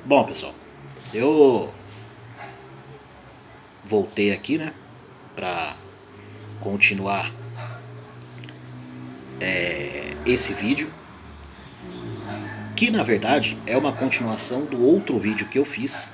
Bom, pessoal, eu voltei aqui, né, pra continuar esse vídeo, que na verdade é uma continuação do outro vídeo que eu fiz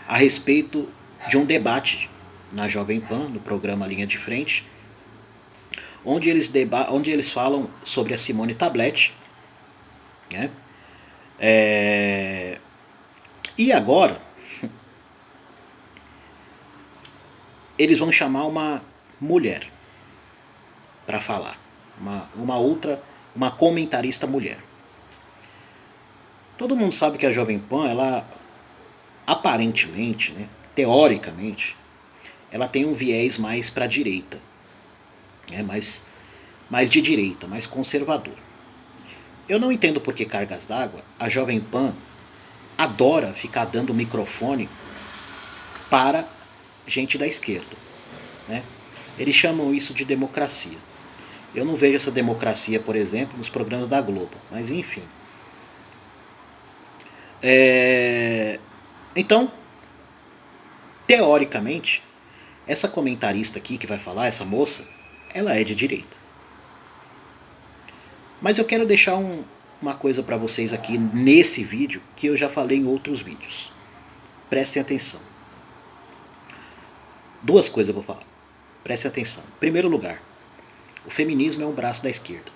a respeito de um debate na Jovem Pan, no programa Linha de Frente, onde eles falam sobre a Simone Tablet, né? E agora eles vão chamar uma mulher para falar, uma comentarista mulher. Todo mundo sabe que a Jovem Pan, ela aparentemente, né, teoricamente, ela tem um viés mais para a direita, né, mais de direita, mais conservador. Eu não entendo por que cargas d'água a Jovem Pan adora ficar dando microfone para gente da esquerda, né? Eles chamam isso de democracia. Eu não vejo essa democracia, por exemplo, nos programas da Globo, mas enfim. Então, teoricamente, essa comentarista aqui que vai falar, essa moça, ela é de direita. Mas eu quero deixar uma coisa para vocês aqui nesse vídeo que eu já falei em outros vídeos. Prestem atenção. Duas coisas eu vou falar. Prestem atenção. Em primeiro lugar, o feminismo é um braço da esquerda.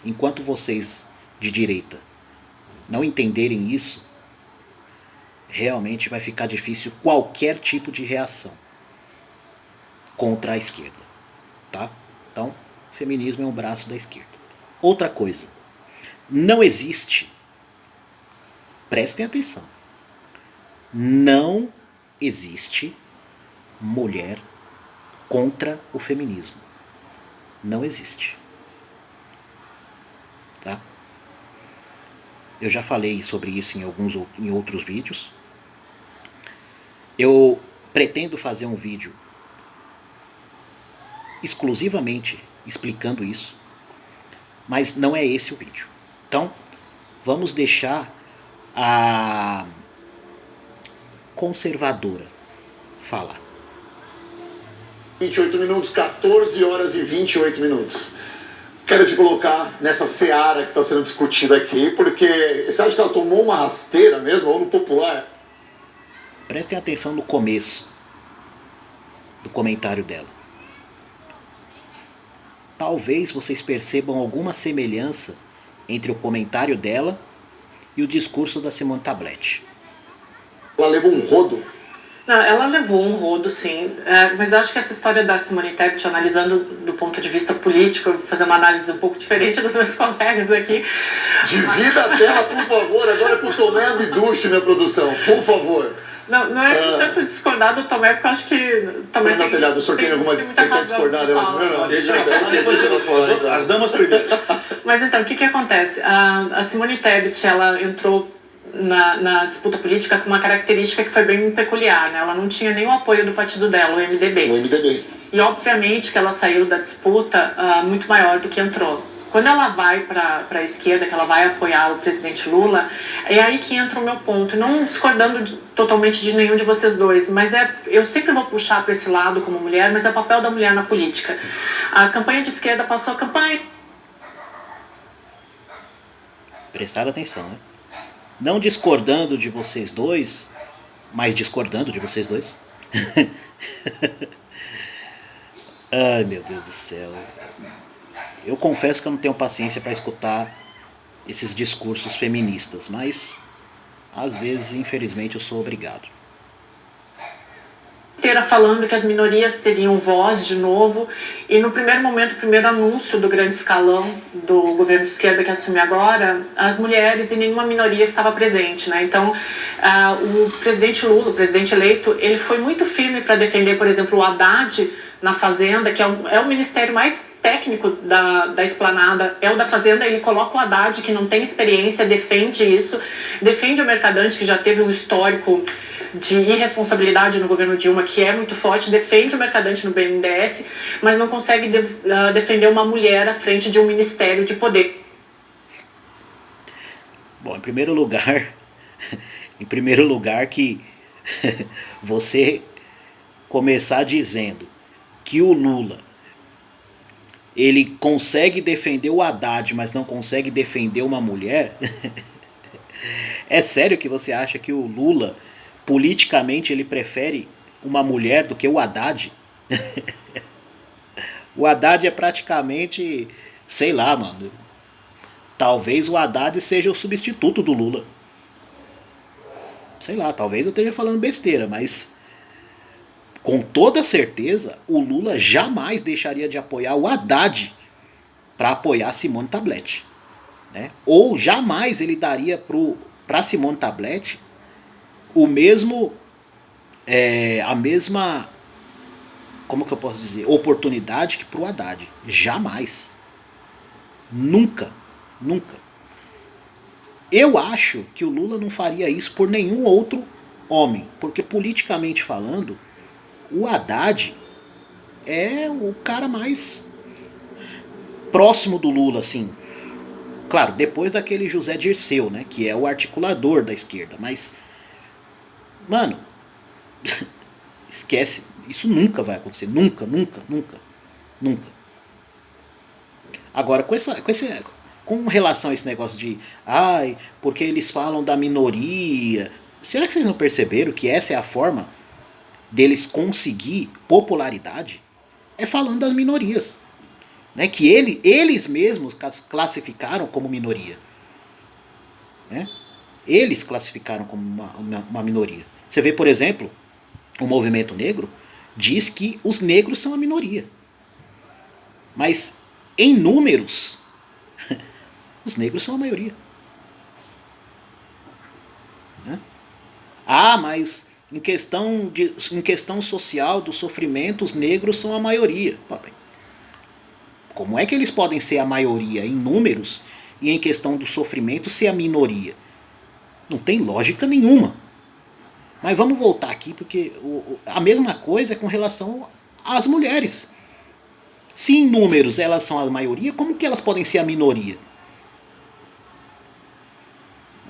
Enquanto vocês de direita não entenderem isso, realmente vai ficar difícil qualquer tipo de reação contra a esquerda, tá? Então, o feminismo é um braço da esquerda. Outra coisa, não existe, prestem atenção, não existe mulher contra o feminismo. Não existe. Tá? Eu já falei sobre isso em outros vídeos. Eu pretendo fazer um vídeo exclusivamente explicando isso, mas não é esse o vídeo. Então, vamos deixar a conservadora falar. 28 minutos, 14 horas e 28 minutos. Quero te colocar nessa seara que está sendo discutida aqui, porque você acha que ela tomou uma rasteira mesmo, ou no popular? Prestem atenção no começo do comentário dela. Talvez vocês percebam alguma semelhança entre o comentário dela e o discurso da Simone Tablet. Ela levou um rodo? Não, ela levou um rodo, sim. Mas eu acho que essa história da Simone Tebet, analisando do ponto de vista político, eu vou fazer uma análise um pouco diferente dos meus colegas aqui. Divida a tela, por favor, agora com o Tomé Abduche, minha produção, por favor. Não é tanto discordar do Tomé, porque eu acho que Tomé tem telhado, o senhor tem alguma... Você quer discordar dela? Não, deixa ela falar. As damas primeiro. Mas então, o que acontece? A Simone Tebet, ela entrou na disputa política com uma característica que foi bem peculiar, né? Ela não tinha nem o apoio do partido dela, o MDB. O MDB. E obviamente que ela saiu da disputa muito maior do que entrou. Quando ela vai para a esquerda, que ela vai apoiar o presidente Lula, é aí que entra o meu ponto. Não discordando totalmente de nenhum de vocês dois, mas eu sempre vou puxar para esse lado como mulher, mas é o papel da mulher na política. A campanha de esquerda passou a campanha... Prestaram atenção, né? Não discordando de vocês dois, mas discordando de vocês dois. Ai, meu Deus do céu. Eu confesso que eu não tenho paciência para escutar esses discursos feministas, mas às vezes, infelizmente, eu sou obrigado. Inteira falando que as minorias teriam voz de novo, e no primeiro momento, o primeiro anúncio do grande escalão do governo de esquerda que assume agora, as mulheres e nenhuma minoria estava presente, né? Então, o presidente Lula, o presidente eleito, ele foi muito firme para defender, por exemplo, o Haddad na Fazenda, que é o ministério mais técnico da esplanada, é o da Fazenda. Ele coloca o Haddad, que não tem experiência, defende isso, defende o Mercadante, que já teve um histórico de irresponsabilidade no governo Dilma, que é muito forte, defende o Mercadante no BNDES, mas não consegue defender uma mulher à frente de um ministério de poder. Bom, em primeiro lugar, em primeiro lugar que você começar dizendo que o Lula ele consegue defender o Haddad, mas não consegue defender uma mulher. É sério que você acha que o Lula politicamente ele prefere uma mulher do que o Haddad? O Haddad é praticamente, sei lá, mano. Talvez o Haddad seja o substituto do Lula. Sei lá, talvez eu esteja falando besteira, mas com toda certeza o Lula jamais deixaria de apoiar o Haddad para apoiar Simone Tablet, né? Ou jamais ele daria para Simone Tablet o mesmo, a mesma, como que eu posso dizer, oportunidade que para o Haddad. Jamais. Nunca. Nunca. Eu acho que o Lula não faria isso por nenhum outro homem, porque politicamente falando, o Haddad é o cara mais próximo do Lula, assim. Claro, depois daquele José Dirceu, né, que é o articulador da esquerda, mas, mano, esquece, isso nunca vai acontecer, nunca, nunca, nunca, nunca. Agora, com relação a esse negócio de, ai, porque eles falam da minoria, será que vocês não perceberam que essa é a forma deles conseguir popularidade? É falando das minorias, né, que eles mesmos classificaram como minoria, né? Eles classificaram como uma minoria. Você vê, por exemplo, o movimento negro diz que os negros são a minoria, mas em números os negros são a maioria, né? Ah, mas em questão social do sofrimento os negros são a maioria. Como é que eles podem ser a maioria em números e em questão do sofrimento ser a minoria? Não tem lógica nenhuma. Mas vamos voltar aqui, porque a mesma coisa é com relação às mulheres. Se em números elas são a maioria, como que elas podem ser a minoria?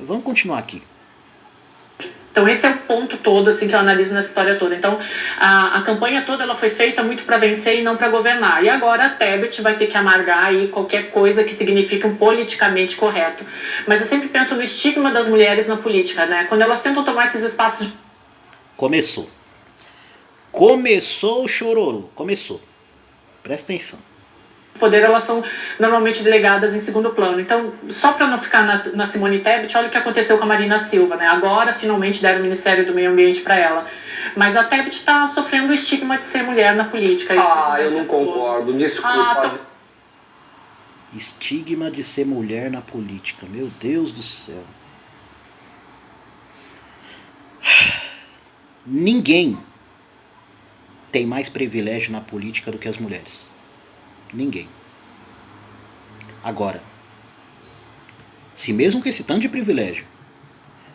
Vamos continuar aqui. Então esse é o ponto todo assim que eu analiso nessa história toda. Então a campanha toda ela foi feita muito para vencer e não para governar. E agora a Tebet vai ter que amargar aí qualquer coisa que signifique um politicamente correto. Mas eu sempre penso no estigma das mulheres na política, né? Quando elas tentam tomar esses espaços. Começou o chororô. Começou. Presta atenção. Poder, elas são normalmente delegadas em segundo plano. Então, só para não ficar na Simone Tebet, olha o que aconteceu com a Marina Silva, né? Agora, finalmente, deram o Ministério do Meio Ambiente para ela. Mas a Tebet está sofrendo o estigma de ser mulher na política. Eu não concordo. Desculpa. Estigma de ser mulher na política. Meu Deus do céu. Ninguém tem mais privilégio na política do que as mulheres. Ninguém. Agora, se mesmo com esse tanto de privilégio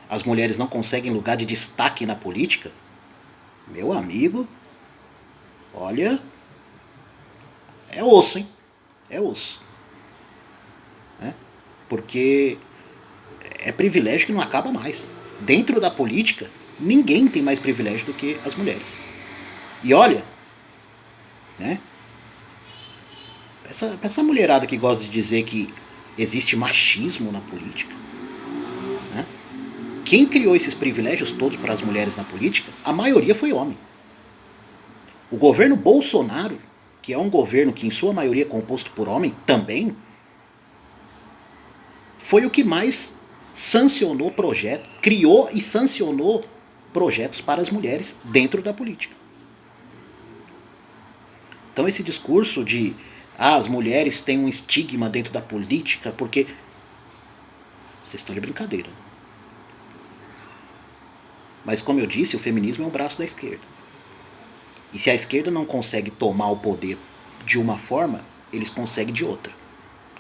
as mulheres não conseguem lugar de destaque na política, meu amigo, olha, é osso, hein? É osso. Né? Porque é privilégio que não acaba mais. Dentro da política, ninguém tem mais privilégio do que as mulheres. E olha, né? Essa mulherada que gosta de dizer que existe machismo na política, né? Quem criou esses privilégios todos para as mulheres na política, a maioria foi homem. O governo Bolsonaro, que é um governo que em sua maioria é composto por homem também, foi o que mais sancionou projetos, criou e sancionou projetos para as mulheres dentro da política. Então esse discurso de as mulheres têm um estigma dentro da política porque vocês estão de brincadeira. Mas como eu disse, o feminismo é um braço da esquerda. E se a esquerda não consegue tomar o poder de uma forma, eles conseguem de outra.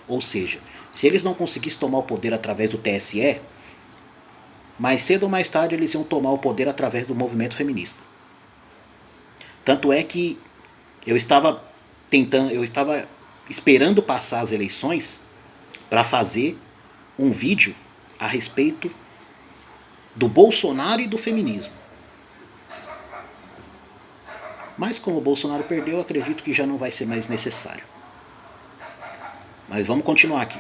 Ou seja, se eles não conseguissem tomar o poder através do TSE, mais cedo ou mais tarde eles iam tomar o poder através do movimento feminista. Tanto é que eu estava esperando passar as eleições para fazer um vídeo a respeito do Bolsonaro e do feminismo. Mas como o Bolsonaro perdeu, eu acredito que já não vai ser mais necessário. Mas vamos continuar aqui.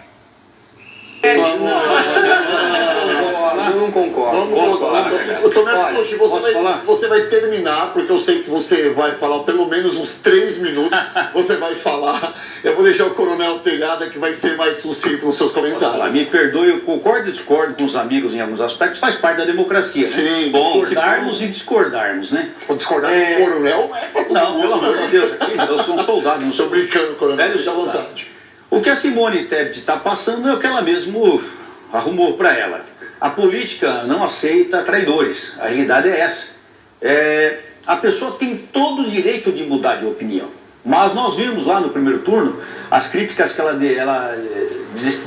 Eu não concordo. Posso falar? Eu tô Olha, você vai terminar, porque eu sei que você vai falar pelo menos uns 3 minutos. Você vai falar. Eu vou deixar o Coronel Telhada, que vai ser mais sucinto nos seus comentários. Me perdoe, eu concordo e discordo com os amigos em alguns aspectos, faz parte da democracia, né? Sim. Concordarmos e discordarmos, né? Discordar com o Coronel é pra todo Não, mundo. pelo amor de Deus, aqui eu sou um soldado, não Estou sou brincando, Coronel. velho Fique à soldado. vontade. O que a Simone Tebet está passando é o que ela mesmo arrumou para ela. A política não aceita traidores. A realidade é essa. A pessoa tem todo o direito de mudar de opinião. Mas nós vimos lá no primeiro turno as críticas que ela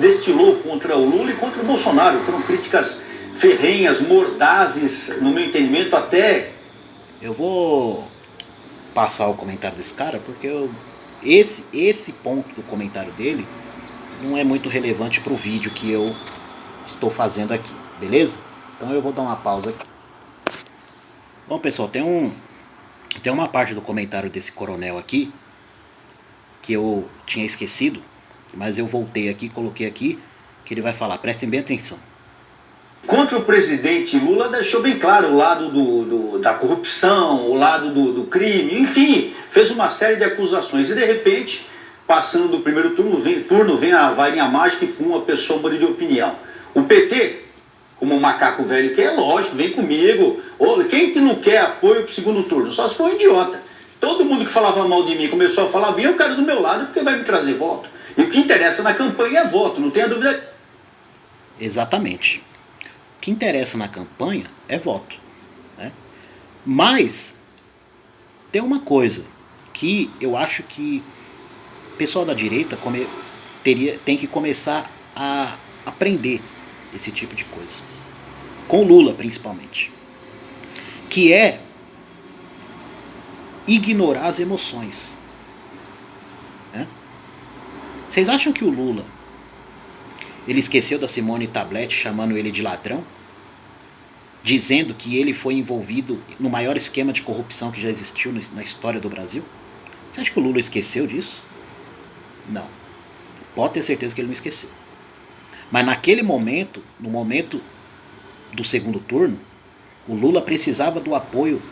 destilou contra o Lula e contra o Bolsonaro. Foram críticas ferrenhas, mordazes, no meu entendimento, até... Eu vou passar o comentário desse cara, porque esse ponto do comentário dele não é muito relevante para o vídeo que eu estou fazendo aqui, beleza? Então eu vou dar uma pausa aqui. Bom, pessoal, tem uma parte do comentário desse coronel aqui que eu tinha esquecido, mas eu voltei aqui, coloquei aqui, que ele vai falar, prestem bem atenção. Contra o presidente Lula deixou bem claro o lado da corrupção, o lado do crime, enfim, fez uma série de acusações e de repente, passando do primeiro turno, vem a varinha mágica e pum, a pessoa muda de opinião. O PT, como um macaco velho que é, lógico, vem comigo. Quem que não quer apoio pro segundo turno? Só se for um idiota. Todo mundo que falava mal de mim começou a falar bem, eu quero do meu lado porque vai me trazer voto. E o que interessa na campanha é voto, não tenha dúvida. Exatamente. O que interessa na campanha é voto, né? Mas tem uma coisa que eu acho que o pessoal da direita tem que começar a aprender esse tipo de coisa. Com o Lula, principalmente. Que é ignorar as emoções. Né? Vocês acham que o Lula ele esqueceu da Simone Tebet chamando ele de ladrão? Dizendo que ele foi envolvido no maior esquema de corrupção que já existiu na história do Brasil? Você acha que o Lula esqueceu disso? Não. Pode ter certeza que ele não esqueceu. Mas naquele momento, no momento do segundo turno, o Lula precisava do apoio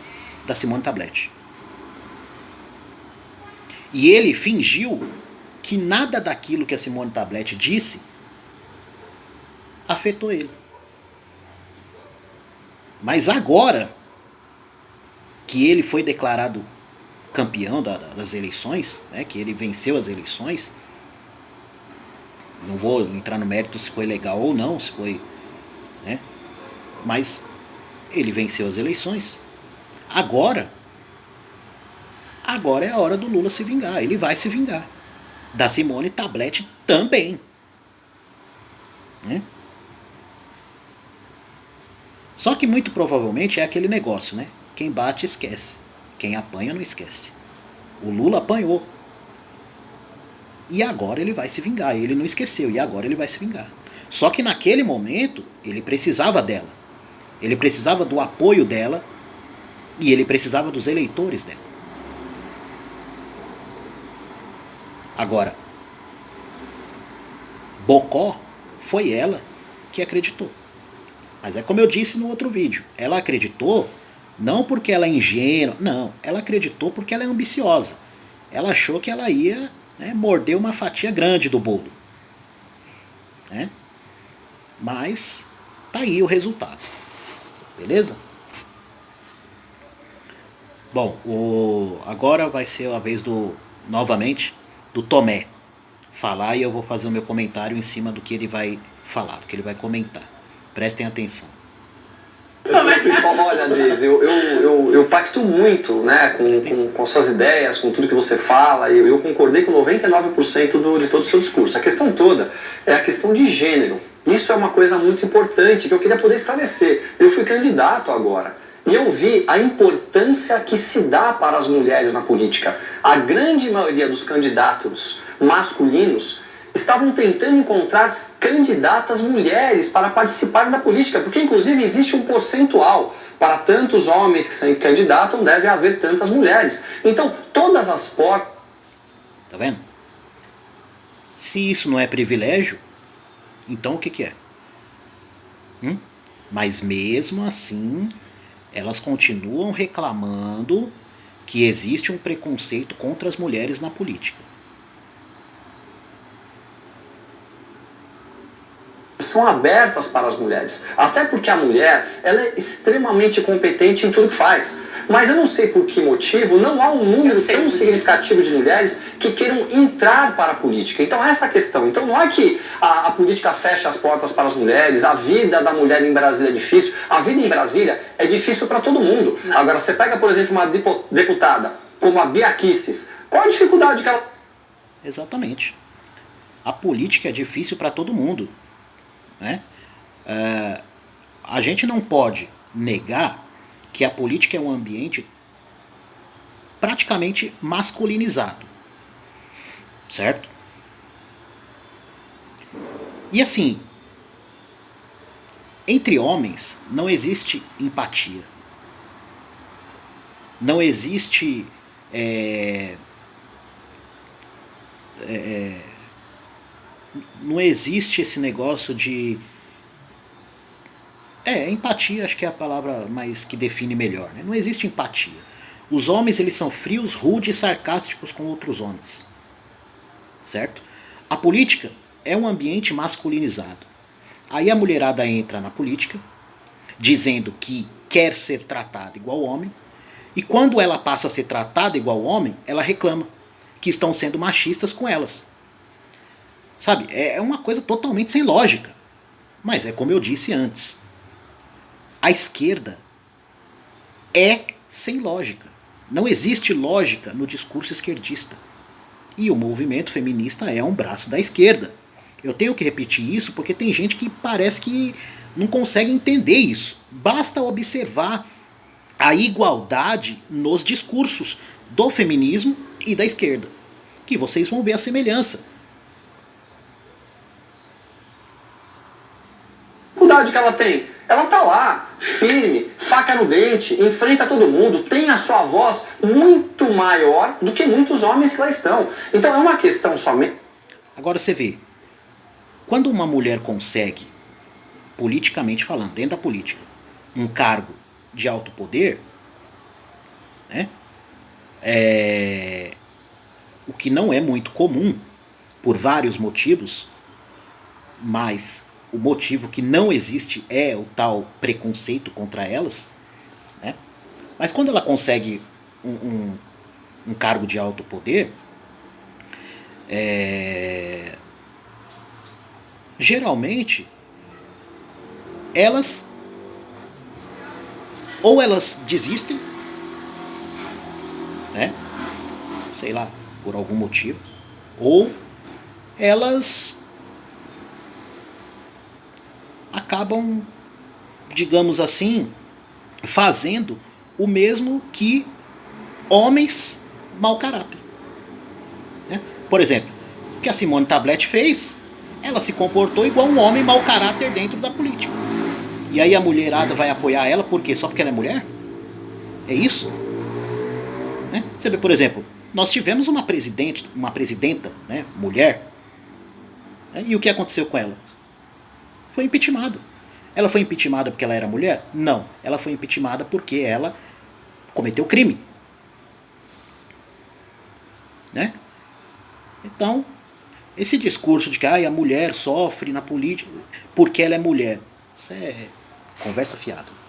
da Simone Tebet. E ele fingiu que nada daquilo que a Simone Tebet disse afetou ele. Mas agora que ele foi declarado campeão das eleições, né, que ele venceu as eleições, não vou entrar no mérito se foi legal ou não, se foi, né, mas ele venceu as eleições. Agora é a hora do Lula se vingar. Ele vai se vingar. Da Simone Tebet também. Né? Só que muito provavelmente é aquele negócio, né? Quem bate esquece. Quem apanha não esquece. O Lula apanhou. E agora ele vai se vingar. Ele não esqueceu. E agora ele vai se vingar. Só que naquele momento ele precisava dela. Ele precisava do apoio dela. E ele precisava dos eleitores dela. Agora, Bocó foi ela que acreditou. Mas é como eu disse no outro vídeo. Ela acreditou não porque ela é ingênua. Não, ela acreditou porque ela é ambiciosa. Ela achou que ela ia, né, morder uma fatia grande do bolo. Né? Mas tá aí o resultado. Beleza? Bom, agora vai ser a vez novamente, do Tomé falar e eu vou fazer o meu comentário em cima do que ele vai falar, do que ele vai comentar. Prestem atenção. Olha, Deise, eu pacto muito, né, com suas ideias, com tudo que você fala. Eu concordei com 99% de todo o seu discurso. A questão toda é a questão de gênero. Isso é uma coisa muito importante que eu queria poder esclarecer. Eu fui candidato agora. E eu vi a importância que se dá para as mulheres na política. A grande maioria dos candidatos masculinos estavam tentando encontrar candidatas mulheres para participarem da política, porque inclusive existe um percentual. Para tantos homens que se candidatam, deve haver tantas mulheres. Então, todas as portas... Tá vendo? Se isso não é privilégio, então o que que é? Mas mesmo assim, elas continuam reclamando que existe um preconceito contra as mulheres na política. São abertas para as mulheres, até porque a mulher ela é extremamente competente em tudo que faz, mas eu não sei por que motivo não há um número tão significativo de mulheres que queiram entrar para a política. Então essa é a questão. Então não é que a política fecha as portas para as mulheres, a vida da mulher em Brasília é difícil, a vida em Brasília é difícil para todo mundo. Agora você pega, por exemplo, uma deputada como a Bia Kicis, qual a dificuldade que ela... Exatamente. A política é difícil para todo mundo. Né? A gente não pode negar que a política é um ambiente praticamente masculinizado, certo? E assim, entre homens não existe empatia, não existe não existe esse negócio de... empatia acho que é a palavra mais que define melhor. Né? Não existe empatia. Os homens eles são frios, rudes e sarcásticos com outros homens. Certo? A política é um ambiente masculinizado. Aí a mulherada entra na política dizendo que quer ser tratada igual homem, e quando ela passa a ser tratada igual homem, ela reclama que estão sendo machistas com elas. Sabe, é uma coisa totalmente sem lógica. Mas é como eu disse antes. A esquerda é sem lógica. Não existe lógica no discurso esquerdista. E o movimento feminista é um braço da esquerda. Eu tenho que repetir isso porque tem gente que parece que não consegue entender isso. Basta observar a igualdade nos discursos do feminismo e da esquerda, que vocês vão ver a semelhança. Que ela tem? Ela tá lá, firme, faca no dente, enfrenta todo mundo, tem a sua voz muito maior do que muitos homens que lá estão. Então é uma questão somente... Agora você vê, quando uma mulher consegue, politicamente falando, dentro da política, um cargo de alto poder, né, o que não é muito comum, por vários motivos, mas... o motivo que não existe é o tal preconceito contra elas, né? Mas quando ela consegue um cargo de alto poder, geralmente elas ou elas desistem, né? Sei lá, por algum motivo, ou elas acabam, digamos assim, fazendo o mesmo que homens mau caráter. Né? Por exemplo, o que a Simone Tablet fez, ela se comportou igual um homem mau caráter dentro da política. E aí a mulherada vai apoiar ela, por quê? Só porque ela é mulher? É isso? Né? Você vê, por exemplo, nós tivemos uma presidenta, né, mulher, né, e o que aconteceu com ela? Foi impeachmentada. Ela foi impeachmentada porque ela era mulher? Não. Ela foi impeachmentada porque ela cometeu crime. Né? Então, esse discurso de que a mulher sofre na política porque ela é mulher, isso é conversa fiada.